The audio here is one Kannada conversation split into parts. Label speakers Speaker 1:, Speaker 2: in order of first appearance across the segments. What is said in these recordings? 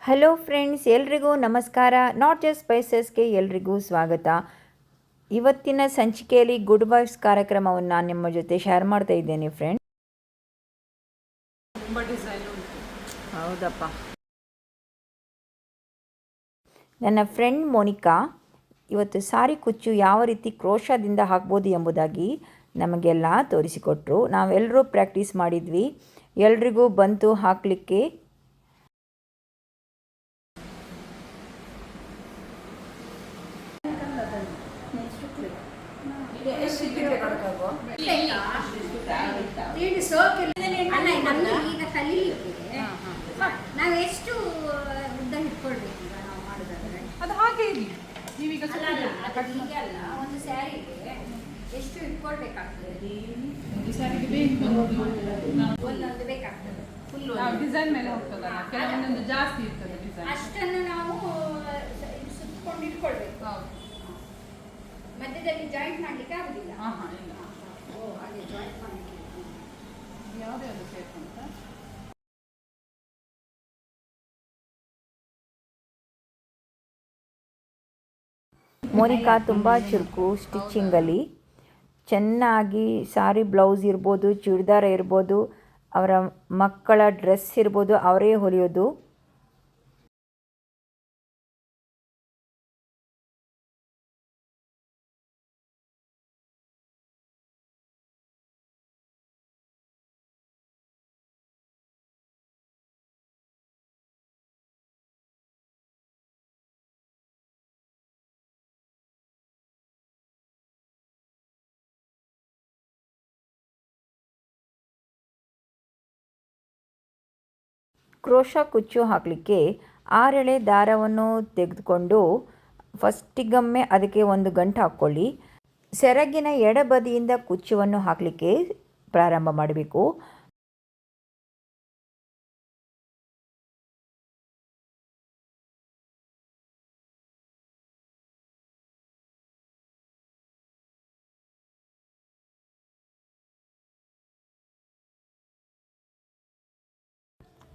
Speaker 1: ಹಲೋ ಫ್ರೆಂಡ್ಸ್, ಎಲ್ರಿಗೂ ನಮಸ್ಕಾರ. ನಾಟ್ ಜಸ್ಟ್ ಸ್ಪೈಸಸ್ಗೆ ಎಲ್ರಿಗೂ ಸ್ವಾಗತ. ಇವತ್ತಿನ ಸಂಚಿಕೆಯಲ್ಲಿ ಗುಡ್ ವೈಬ್ಸ್ ಕಾರ್ಯಕ್ರಮವನ್ನು ನಾನು ನಿಮ್ಮ ಜೊತೆ ಶೇರ್ ಮಾಡ್ತಾ ಇದ್ದೇನೆ ಫ್ರೆಂಡ್. ಹೌದಪ್ಪ. ನನ್ನ ಫ್ರೆಂಡ್ ಮೋನಿಕಾ ಇವತ್ತು ಸಾರಿ ಕುಚ್ಚು ಯಾವ ರೀತಿ ಕ್ರೋಶದಿಂದ ಹಾಕ್ಬೋದು ಎಂಬುದಾಗಿ ನಮಗೆಲ್ಲ ತೋರಿಸಿಕೊಟ್ರು. ನಾವೆಲ್ಲರೂ ಪ್ರಾಕ್ಟೀಸ್ ಮಾಡಿದ್ವಿ, ಎಲ್ರಿಗೂ ಬಂತು ಹಾಕಲಿಕ್ಕೆ.
Speaker 2: ನಾವು ಎಷ್ಟು ಉದ್ದ ಇಟ್ಕೊಳ್ಬೇಕು ಈಗ ನಾವು ಮಾಡೋದಾದ್ರೆ
Speaker 3: ಅದು ಹಾಗೆ ಇರಲಿ. ನೀವೀಗ
Speaker 2: ಒಂದು ಸ್ಯಾರಿಗೆ ಎಷ್ಟು ಇಟ್ಕೊಳ್ಬೇಕಾಗ್ತದೆ?
Speaker 3: ಒಂದು ಸ್ಯಾರಿಗೆ ಬೇಕು
Speaker 2: ಒಂದೊಂದು ಬೇಕಾಗ್ತದೆ. ಫುಲ್
Speaker 3: ಡಿಸೈನ್ ಮೇಲೆ ಹೋಗ್ತದಲ್ಲ, ಕೆಲವೊಂದೊಂದು ಜಾಸ್ತಿ ಇರ್ತದೆ ಡಿಸೈನ್.
Speaker 2: ಅಷ್ಟನ್ನು ನಾವು ಸುತ್ತಕೊಂಡು ಇಟ್ಕೊಳ್ಬೇಕು. ಮಧ್ಯದಲ್ಲಿ ಜಾಯಿಂಟ್ ಮಾಡ್ಲಿಕ್ಕೆ ಆಗುದಿಲ್ಲ.
Speaker 3: ಇಲ್ಲ.
Speaker 2: ಹಾಗೆ ಜಾಯಿಂಟ್ ಮಾಡ್ಲಿಕ್ಕೆ
Speaker 3: ಯಾವ್ದು ಸೇರ್ಕೊಂತ
Speaker 1: ಮೋನಿಕಾ ತುಂಬ ಚುರುಕು ಸ್ಟಿಚ್ಚಿಂಗಲ್ಲಿ. ಚೆನ್ನಾಗಿ ಸಾರಿ ಬ್ಲೌಸ್ ಇರ್ಬೋದು, ಚೂಡಿದಾರ ಇರ್ಬೋದು, ಅವರ ಮಕ್ಕಳ ಡ್ರೆಸ್ ಇರ್ಬೋದು, ಅವರೇ ಹೊಲಿಯೋದು. ಕ್ರೋಶ ಕುಚ್ಚು ಹಾಕಲಿಕ್ಕೆ 6 ಎಳೆ ದಾರವನ್ನು ತೆಗೆದುಕೊಂಡು ಫಸ್ಟಿಗೊಮ್ಮೆ ಅದಕ್ಕೆ ಒಂದು ಗಂಟು ಹಾಕ್ಕೊಳ್ಳಿ. ಸೆರಗಿನ ಎಡಬದಿಯಿಂದ ಕುಚ್ಚುವನ್ನು ಹಾಕಲಿಕ್ಕೆ ಪ್ರಾರಂಭ ಮಾಡಬೇಕು.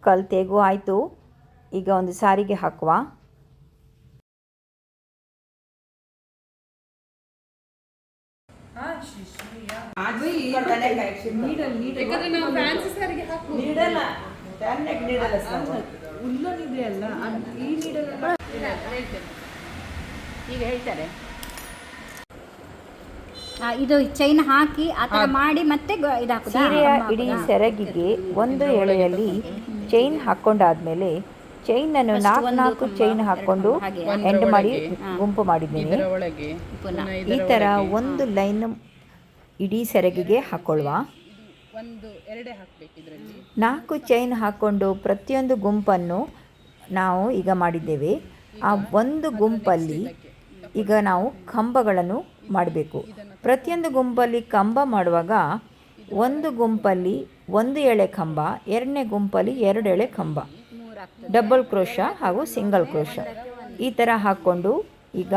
Speaker 1: ಕಲ್ತೆಗೂ ಆಯಿತು. ಈಗ ಒಂದು ಸಾರಿಗೆ ಹಾಕುವ.
Speaker 2: ಈಗ ಹೇಳ್ತಾರೆ ಇದು ಚೈನ್ ಹಾಕಿ ಆ ಥರ ಮಾಡಿ ಮತ್ತೆ
Speaker 1: ಸೀರೆಯ ಇಡೀ ಸೆರಗಿಗೆ ಒಂದು ಎಳೆಯಲ್ಲಿ ಚೈನ್ ಹಾಕ್ಕೊಂಡಾದ್ಮೇಲೆ ಚೈನನ್ನು 4 ಚೈನ್ ಹಾಕ್ಕೊಂಡು ಎಂಡ್ ಮಾಡಿ ಗುಂಪು ಮಾಡಿದ್ದೀನಿ. ಈ ಥರ ಒಂದು ಲೈನ್ ಇಡೀ ಸೆರಗಿಗೆ ಹಾಕ್ಕೊಳ್ಳುವ. 4 ಚೈನ್ ಹಾಕ್ಕೊಂಡು ಪ್ರತಿಯೊಂದು ಗುಂಪನ್ನು ನಾವು ಈಗ ಮಾಡಿದ್ದೇವೆ. ಆ ಒಂದು ಗುಂಪಲ್ಲಿ ಈಗ ನಾವು ಕಂಬಗಳನ್ನು ಮಾಡಬೇಕು. ಪ್ರತಿಯೊಂದು ಗುಂಪಲ್ಲಿ ಕಂಬ ಮಾಡುವಾಗ ಒಂದು ಗುಂಪಲ್ಲಿ 1 ಎಳೆ ಕಂಬ, ಎರಡನೇ ಗುಂಪಲ್ಲಿ 2 ಎಳೆ ಕಂಬ, ಡಬಲ್ ಕ್ರೋಶ ಹಾಗೂ ಸಿಂಗಲ್ ಕ್ರೋಶ ಈ ಥರ ಹಾಕ್ಕೊಂಡು ಈಗ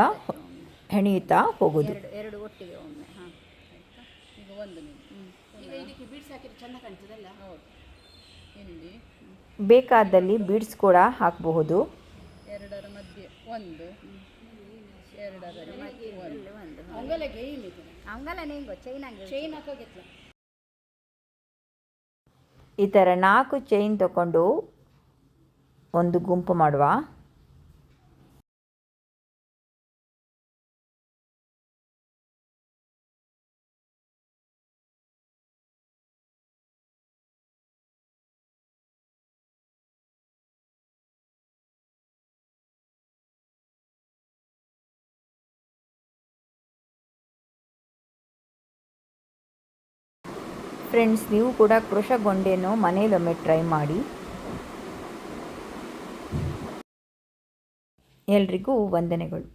Speaker 1: ಹೆಣೆಯುತ್ತಾ ಹೋಗೋದು. ಬೇಕಾದಲ್ಲಿ ಬೀಡ್ಸ್ ಕೂಡ ಹಾಕಬಹುದು. ಈ ಥರ 4 ಚೈನ್ ತಗೊಂಡು ಒಂದು ಗುಂಪು ಮಾಡುವ. ಫ್ರೆಂಡ್ಸ್, ನೀವು ಕೂಡ ಕ್ರೋಶಗೊಂಡೆಯನ್ನು ಮನೆಯಲ್ಲೊಮ್ಮೆ ಟ್ರೈ ಮಾಡಿ. ಎಲ್ರಿಗೂ ವಂದನೆಗಳು.